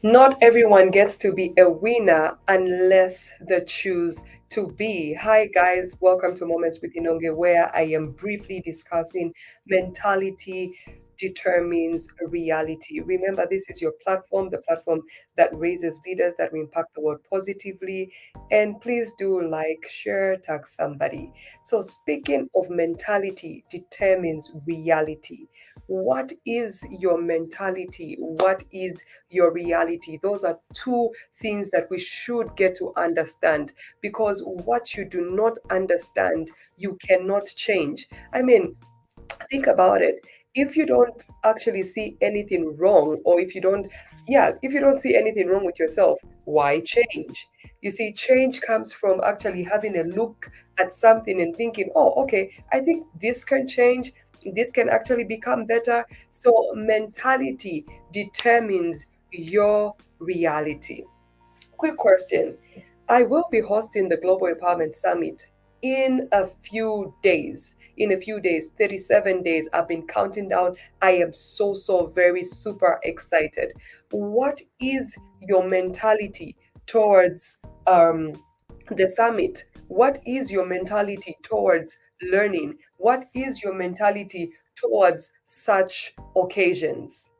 Not everyone gets to be a winner unless they choose to be. Hi, guys. Welcome to Moments with Inonge, where I am briefly discussing mentality determines reality. Remember, this is your platform, the platform that raises leaders that will impact the world positively. And please do like, share, tag somebody. So, speaking of mentality determines reality. What is your mentality? What is your reality? Those are two things that we should get to understand, because what you do not understand, you cannot change. I mean, think about it. If you don't actually see anything wrong, or if you don't see anything wrong with yourself, why change? You see, change comes from actually having a look at something and thinking, oh, okay, I think this can change, this can actually become better. So mentality determines your reality. Quick question. I will be hosting the Global Empowerment Summit in a few days. In a few days, 37 days. I've been counting down. I am so very super excited. What is your mentality towards the summit? What is your mentality towards learning? What is your mentality towards such occasions?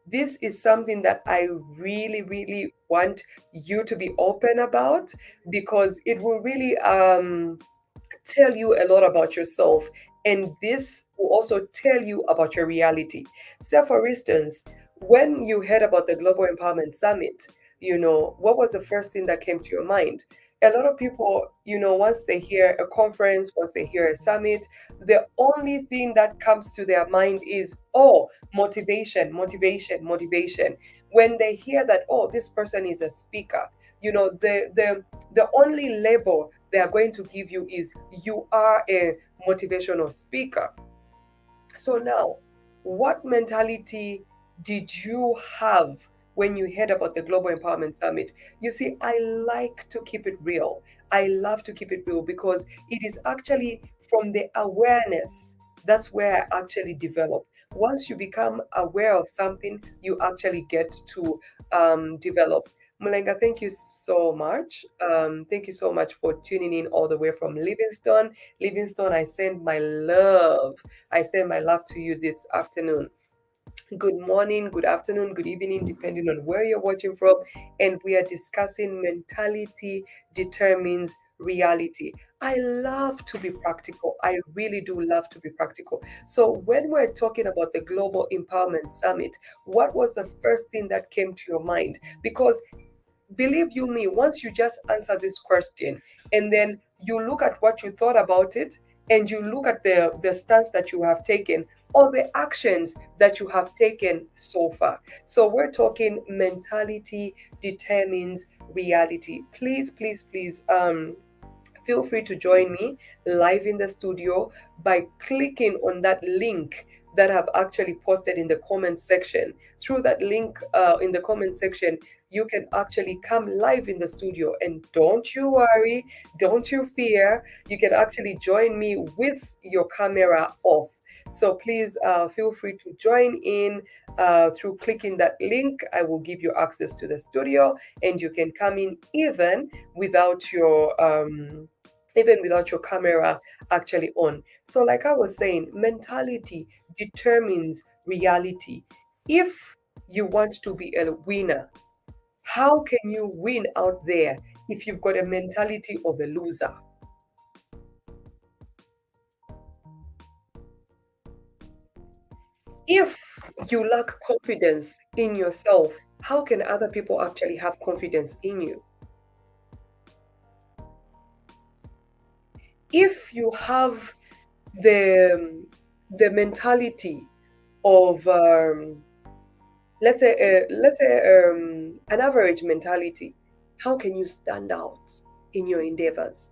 This is something that I really want you to be open about, because it will really tell you a lot about yourself, and this will also tell you about your reality. So, for instance, when you heard about the Global Empowerment Summit, what was the first thing that came to your mind? A lot of people, once they hear a conference, once they hear a summit, the only thing that comes to their mind is, oh, motivation, motivation, motivation. When they hear that, oh, this person is a speaker, the only label they are going to give you is, you are a motivational speaker. So now, what mentality did you have when you heard about the Global Empowerment Summit? You see, I like to keep it real. I love to keep it real, because it is actually from the awareness, that's where I actually develop. Once you become aware of something, you actually get to develop. Mulenga, thank you so much. Thank you so much for tuning in all the way from Livingston. Livingston, I send my love to you this afternoon. Good morning, good afternoon, good evening, depending on where you're watching from. And we are discussing mentality determines reality. I love to be practical. I really do love to be practical. So, when we're talking about the Global Empowerment Summit, what was the first thing that came to your mind? Because believe you me, once you just answer this question and then you look at what you thought about it, and you look at the stance that you have taken, or the actions that you have taken so far. So we're talking mentality determines reality. Please, feel free to join me live in the studio by clicking on that link that I've actually posted in the comment section. Through that link in the comment section, you can actually come live in the studio. And don't you worry, don't you fear, you can actually join me with your camera off. So please feel free to join in through clicking that link. I will give you access to the studio, and you can come in without your even without your camera actually on. So, like I was saying, mentality determines reality. If you want to be a winner, how can you win out there if you've got a mentality of a loser? If you lack confidence in yourself, how can other people actually have confidence in you? If you have the mentality of an average mentality, how can you stand out in your endeavors?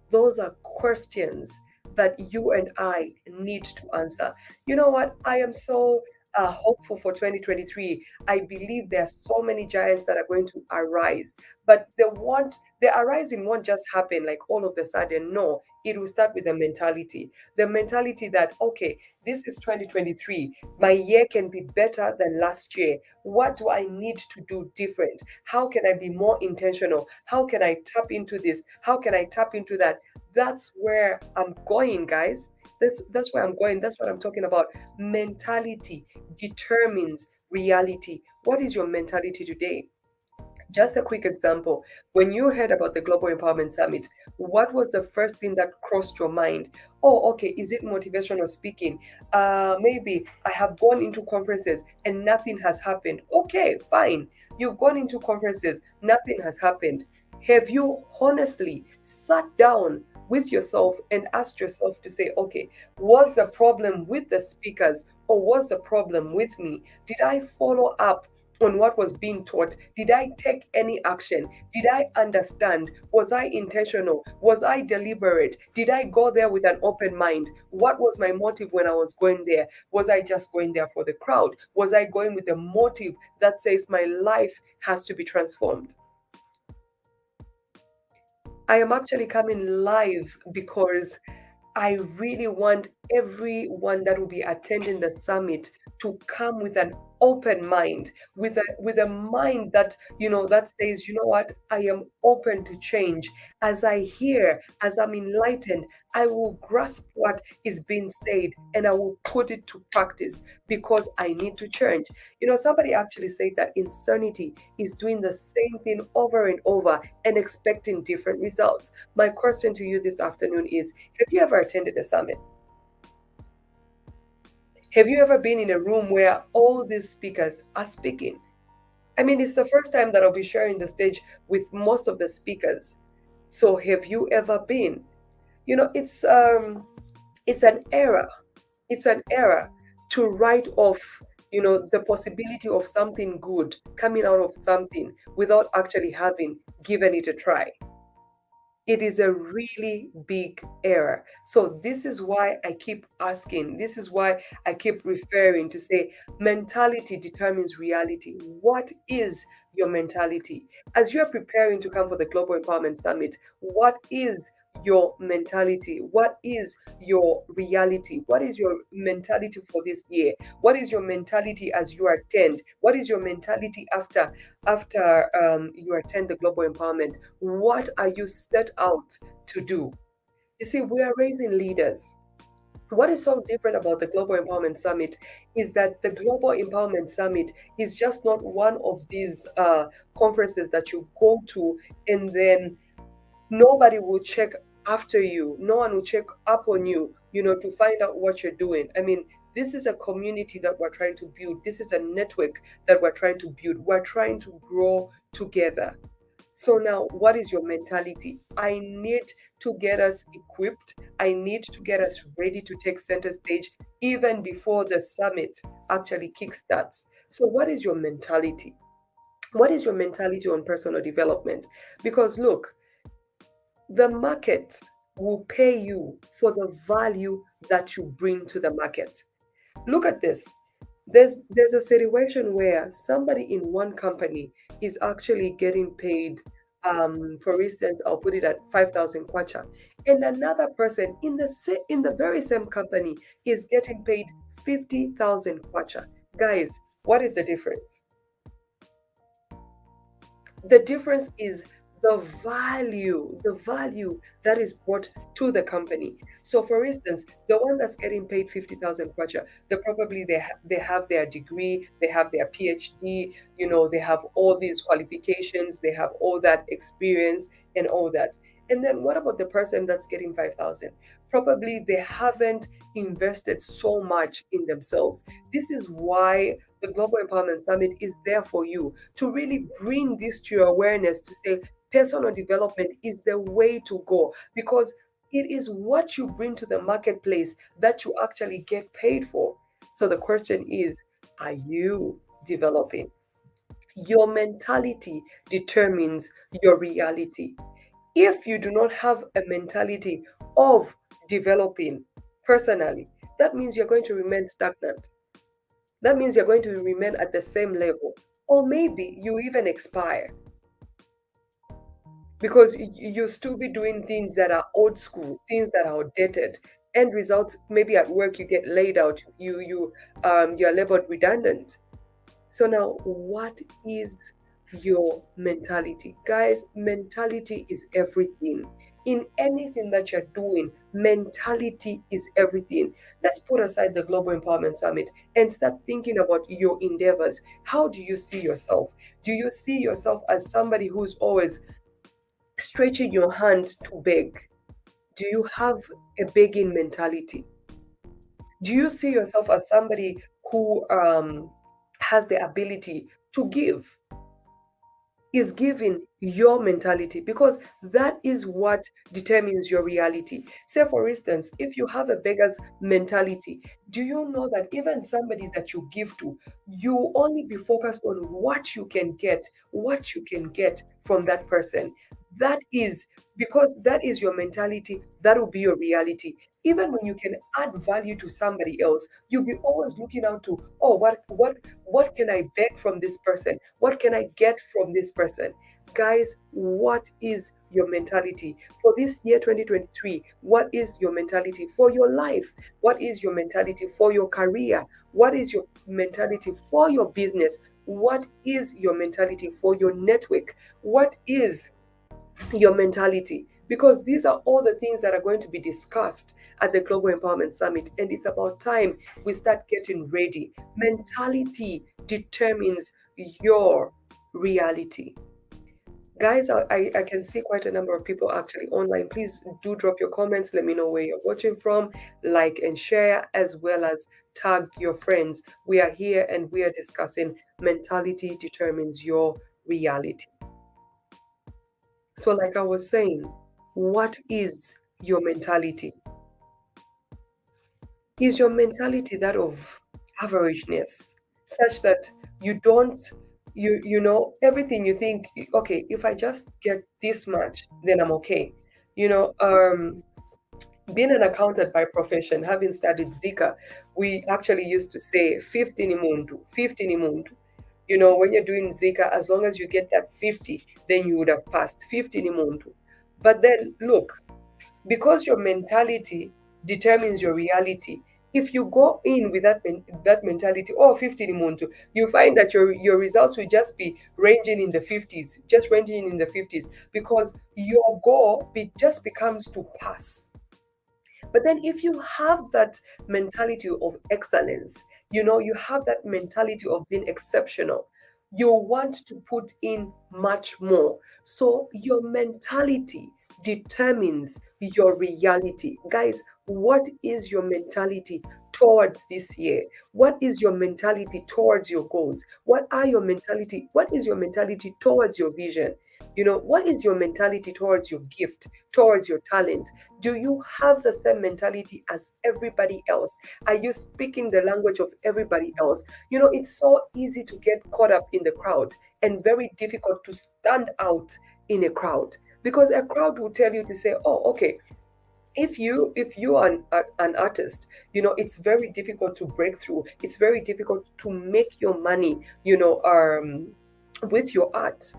Those are questions that you and I need to answer. You know what? I am so hopeful for 2023. I believe there are so many giants that are going to arise, but the arising won't just happen like all of a sudden. No, it will start with the mentality. The mentality that, okay, this is 2023. My year can be better than last year. What do I need to do different? How can I be more intentional? How can I tap into this? How can I tap into that? That's where I'm going, guys. That's where I'm going. That's what I'm talking about. Mentality determines reality. What is your mentality today? Just a quick example. When you heard about the Global Empowerment Summit, what was the first thing that crossed your mind? Oh, okay, is it motivational speaking? Maybe I have gone into conferences and nothing has happened. Okay, fine. You've gone into conferences, nothing has happened. Have you honestly sat down with yourself and asked yourself to say, okay, was the problem with the speakers or was the problem with me? Did I follow up on what was being taught? Did I take any action? Did I understand? Was I intentional? Was I deliberate? Did I go there with an open mind? What was my motive when I was going there? Was I just going there for the crowd? Was I going with a motive that says my life has to be transformed? I am actually coming live because I really want everyone that will be attending the summit to come with an open mind, with a mind that, that says, you know what, I am open to change. As I hear, as I'm enlightened, I will grasp what is being said and I will put it to practice because I need to change. Somebody actually said that insanity is doing the same thing over and over and expecting different results. My question to you this afternoon is, have you ever attended a summit? Have you ever been in a room where all these speakers are speaking? I mean, it's the first time that I'll be sharing the stage with most of the speakers. So have you ever been? It's an error. It's an error to write off, the possibility of something good coming out of something without actually having given it a try. It is a really big error. So this is why I keep asking. This is why I keep referring to say mentality determines reality. What is your mentality? As you're preparing to come for the Global Empowerment Summit, what is your mentality? What is your reality? What is your mentality for this year? What is your mentality as you attend? What is your mentality after you attend the Global Empowerment? What are you set out to do? You see, we are raising leaders. What is so different about the Global Empowerment Summit is that the Global Empowerment Summit is just not one of these conferences that you go to and then nobody will check after you. No one will check up on you, to find out what you're doing. I mean, this is a community that we're trying to build. This is a network that we're trying to build. We're trying to grow together. So now, what is your mentality? I need to get us equipped. I need to get us ready to take center stage even before the summit actually kickstarts. So, what is your mentality? What is your mentality on personal development? Because look, the market will pay you for the value that you bring to the market. Look at this. There's a situation where somebody in one company is actually getting paid, for instance, I'll put it at 5,000 kwacha, and another person in the very same company is getting paid 50,000 kwacha. Guys, what is the difference? The difference is the value that is brought to the company. So, for instance, the one that's getting paid 50,000 kwacha, they have their degree, they have their PhD, they have all these qualifications, they have all that experience and all that. And then what about the person that's getting 5,000? Probably they haven't invested so much in themselves. This is why the Global Empowerment Summit is there for you to really bring this to your awareness to say personal development is the way to go because it is what you bring to the marketplace that you actually get paid for. So the question is, are you developing? Your mentality determines your reality. If you do not have a mentality of developing personally, that means you're going to remain stagnant. That means you're going to remain at the same level, or maybe you even expire. because you still be doing things that are old school, things that are outdated. End results, maybe at work you get laid out, you're labeled redundant. So now, what is your mentality? Guys, mentality is everything. In anything that you're doing, mentality is everything. Let's put aside the Global Empowerment Summit and start thinking about your endeavors. How do you see yourself? Do you see yourself as somebody who's always stretching your hand to beg? Do you have a begging mentality? Do you see yourself as somebody who has the ability to give? Is giving your mentality, because that is what determines your reality. Say, for instance, if you have a beggar's mentality, do you know that even somebody that you give to, you only be focused on what you can get from that person? That is because that is your mentality, that will be your reality. Even when you can add value to somebody else, you'll be always looking out to, oh, what can I beg from this person? What can I get from this person? Guys, what is your mentality for this year 2023? What is your mentality for your life? What is your mentality for your career? What is your mentality for your business? What is your mentality for your network? What is your mentality? Because these are all the things that are going to be discussed at the Global Empowerment Summit, and it's about time we start getting ready. Mentality determines your reality. Guys, I can see quite a number of people actually online. Please do drop your comments. Let me know where you're watching from. Like and share, as well as tag your friends. We are here and we are discussing mentality determines your reality. So, like I was saying, what is your mentality? Is your mentality that of averageness, such that you don't, everything you think, okay, if I just get this much, then I'm okay. You know, being an accountant by profession, having studied Zika, we actually used to say 50 ni mundu, 50 ni mundu. When you're doing Zika, as long as you get that 50, then you would have passed 50 ni mundu. But then look, because your mentality determines your reality. If you go in with that mentality, oh, 50 muntu, you find that your results will just be ranging in the 50s, just ranging in the 50s, because your goal just becomes to pass. But then if you have that mentality of excellence, you have that mentality of being exceptional, you want to put in much more. So your mentality determines your reality. Guys, what is your mentality towards this year? What is your mentality towards your goals? What is your mentality towards your vision? What is your mentality towards your gift, towards your talent? Do you have the same mentality as everybody else? Are you speaking the language of everybody else? It's so easy to get caught up in the crowd and very difficult to stand out in a crowd, because a crowd will tell you to say, oh, okay, if you are an artist, it's very difficult to break through. It's very difficult to make your money, with your art.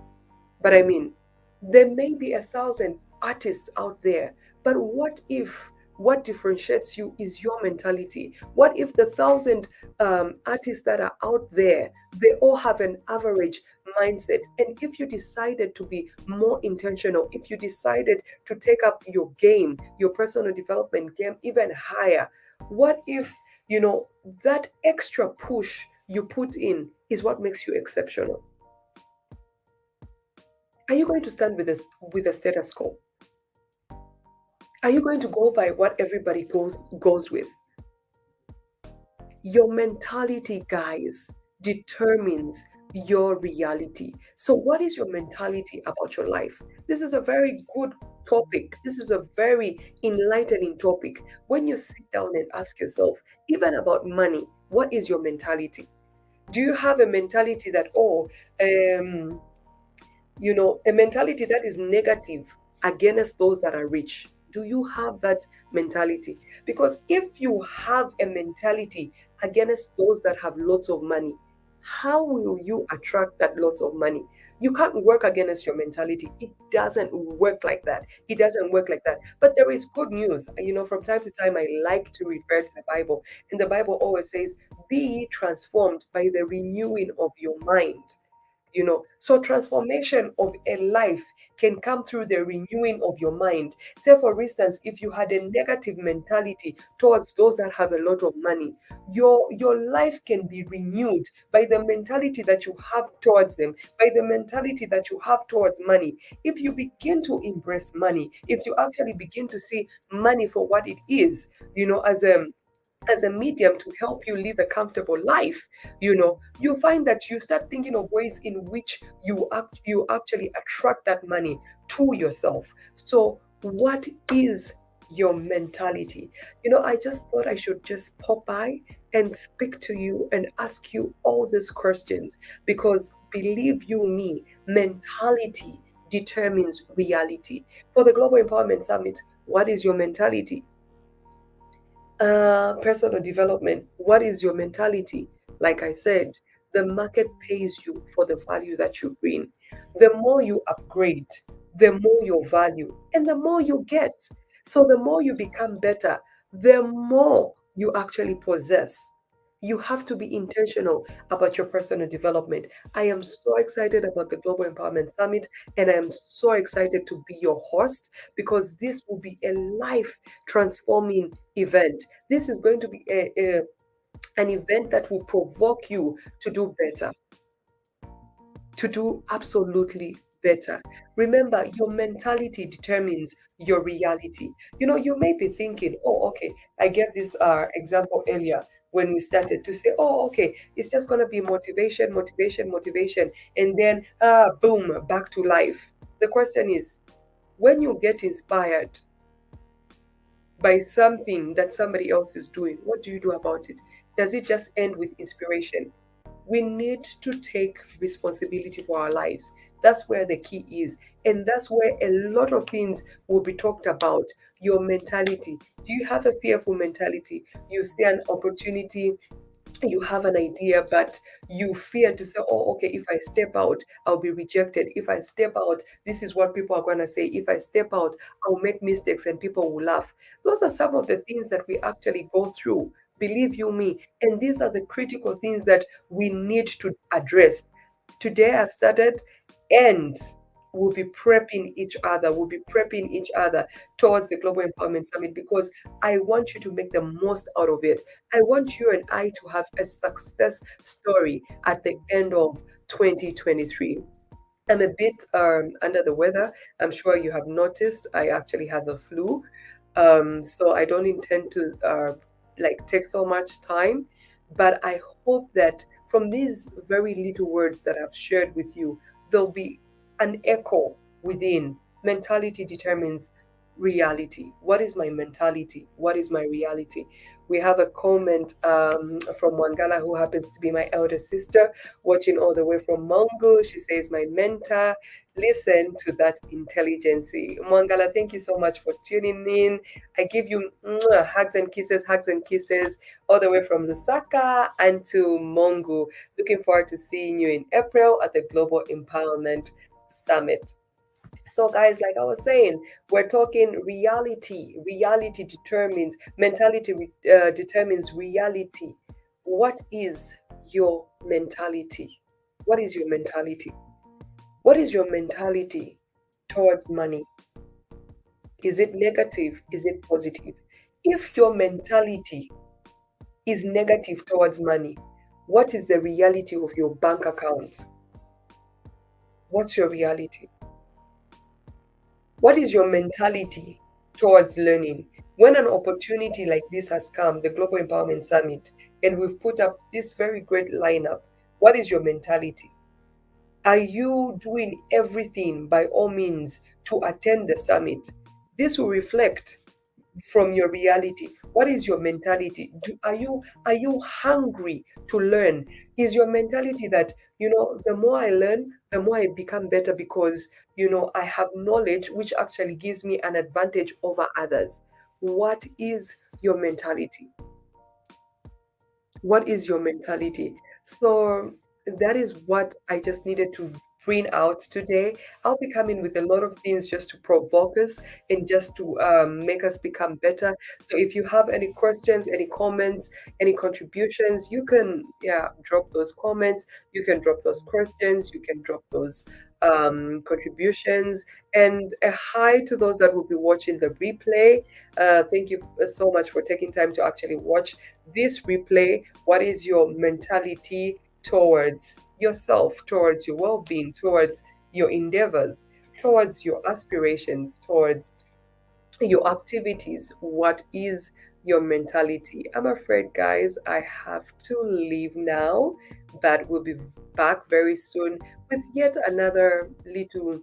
But I mean, there may be 1,000 artists out there, but what differentiates you is your mentality? What if the 1,000 artists that are out there, they all have an average mindset? And if you decided to be more intentional, if you decided to take up your game, your personal development game even higher, what if, that extra push you put in is what makes you exceptional? Are you going to stand with the status quo? Are you going to go by what everybody goes with? Your mentality, guys, determines your reality. So what is your mentality about your life? This is a very good topic. This is a very enlightening topic. When you sit down and ask yourself, even about money, what is your mentality? Do you have a mentality that, a mentality that is negative against those that are rich? Do you have that mentality? Because if you have a mentality against those that have lots of money, how will you attract that lots of money? You can't work against your mentality. It doesn't work like that. It doesn't work like that. But there is good news. From time to time, I like to refer to the Bible. And the Bible always says, be ye transformed by the renewing of your mind. So transformation of a life can come through the renewing of your mind. Say for instance, if you had a negative mentality towards those that have a lot of money, your life can be renewed by the mentality that you have towards them, by the mentality that you have towards money. If you begin to embrace money, if you actually begin to see money for what it is, as a medium to help you live a comfortable life, you find that you start thinking of ways in which you actually attract that money to yourself. So what is your mentality? I just thought I should just pop by and speak to you and ask you all these questions, because believe you me, mentality determines reality. For the Global Empowerment Summit, what is your mentality? Personal development. What is your mentality? Like I said, the market pays you for the value that you bring. The more you upgrade, the more your value, and the more you get. So the more you become better, the more you actually possess. You have to be intentional about your personal development. I am so excited about the Global Empowerment Summit, and I am so excited to be your host, because this will be a life transforming event. This is going to be an event that will provoke you to do better, to do absolutely better. Remember, your mentality determines your reality. You may be thinking, oh, okay, I gave this example earlier when we started to say, oh, okay, it's just going to be motivation, motivation, motivation, and then, boom, back to life. The question is, when you get inspired by something that somebody else is doing, what do you do about it? Does it just end with inspiration? We need to take responsibility for our lives. That's where the key is. And that's where a lot of things will be talked about. Your mentality. Do you have a fearful mentality? You see an opportunity, you have an idea, but you fear to say, oh, okay, if I step out, I'll be rejected. If I step out, this is what people are going to say. If I step out, I'll make mistakes and people will laugh. Those are some of the things that we actually go through. Believe you me. And these are the critical things that we need to address. Today I've started, and we'll be prepping each other. We'll be prepping each other towards the Global Empowerment Summit, because I want you to make the most out of it. I want you and I to have a success story at the end of 2023. I'm a bit under the weather. I'm sure you have noticed I actually have the flu. So I don't intend to take so much time, but I hope that from these very little words that I've shared with you, there'll be an echo within. Mentality determines reality. What is my mentality? What is my reality? We have a comment from Wangala, who happens to be my elder sister, watching all the way from Mongo. She says, my mentor, listen to that intelligence. Mwangala, thank you so much for tuning in. I give you hugs and kisses, all the way from Lusaka and to Mongo. Looking forward to seeing you in April at the Global Empowerment Summit. So, guys, like I was saying, we're talking reality. Reality determines, determines reality. What is your mentality? What is your mentality? What is your mentality towards money? Is it negative? Is it positive? If your mentality is negative towards money, what is the reality of your bank account? What's your reality? What is your mentality towards learning? When an opportunity like this has come, the Global Empowerment Summit, and we've put up this very great lineup, what is your mentality? Are you doing everything by all means to attend the summit? This will reflect from your reality. What is your mentality? Are you hungry to learn? Is your mentality that, the more I learn, the more I become better, because I have knowledge which actually gives me an advantage over others? What is your mentality? What is your mentality? So that is what I just needed to bring out today. I'll be coming with a lot of things just to provoke us and just to make us become better. So if you have any questions, any comments, any contributions, you can, yeah, drop those comments, you can drop those questions, you can drop those contributions. And a hi to those that will be watching the replay. Thank you so much for taking time to actually watch this replay. What is your mentality towards yourself, towards your well being, towards your endeavors, towards your aspirations, towards your activities? What is your mentality? I'm afraid, guys, I have to leave now, but we'll be back very soon with yet another little,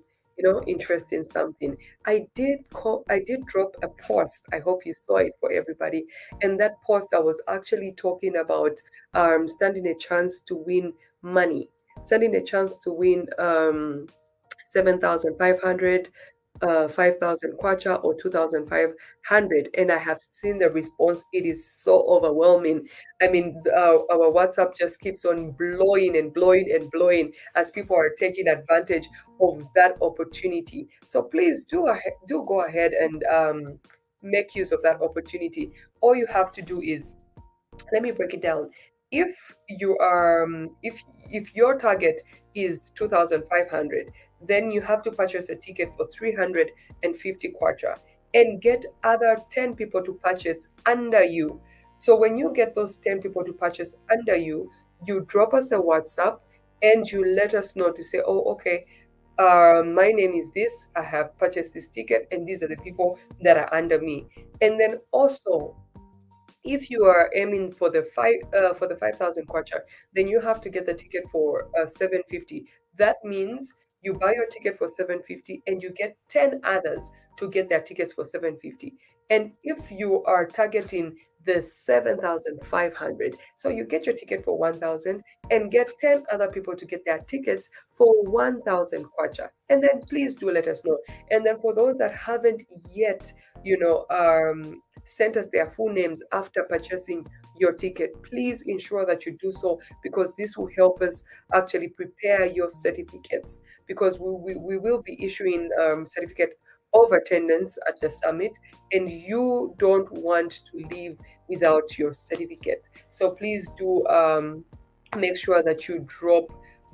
interesting something. I did drop a post. I hope you saw it for everybody. And that post I was actually talking about standing a chance to win money, standing a chance to win 7,500, 5,000 kwacha or 2,500. And I have seen the response. It is so overwhelming. I mean, our WhatsApp just keeps on blowing and blowing and blowing as people are taking advantage of that opportunity. So please do go ahead and make use of that opportunity. All you have to do is, let me break it down. If you are if your target is 2,500, then you have to purchase a ticket for 350 kwacha and get other 10 people to purchase under you. So when you get those 10 people to purchase under you, you drop us a WhatsApp and you let us know to say, oh, okay, my name is this, I have purchased this ticket, and these are the people that are under me. And then also, if you are aiming for the 5,000 kwacha, then you have to get the ticket for 750. That means you buy your ticket for 750 and you get 10 others to get their tickets for 750. And if you are targeting the 7,500, so you get your ticket for 1,000 and get 10 other people to get their tickets for 1,000 kwacha. And then please do let us know. And then for those that haven't yet, sent us their full names after purchasing your ticket, please ensure that you do so, because this will help us actually prepare your certificates, because we will be issuing certificate of attendance at the summit, and you don't want to leave without your certificate. So please do make sure that you drop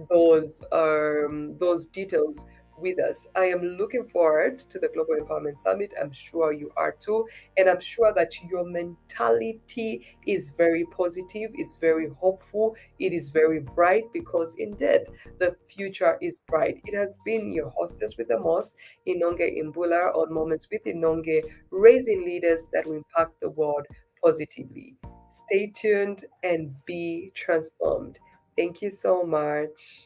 those details with us. I am looking forward to the Global Empowerment Summit. I'm sure you are too. And I'm sure that your mentality is very positive, it's very hopeful, it is very bright, because indeed the future is bright. It has been your hostess with the most, Inonge Imbula, on Moments with Inonge, raising leaders that will impact the world positively. Stay tuned and be transformed. Thank you so much.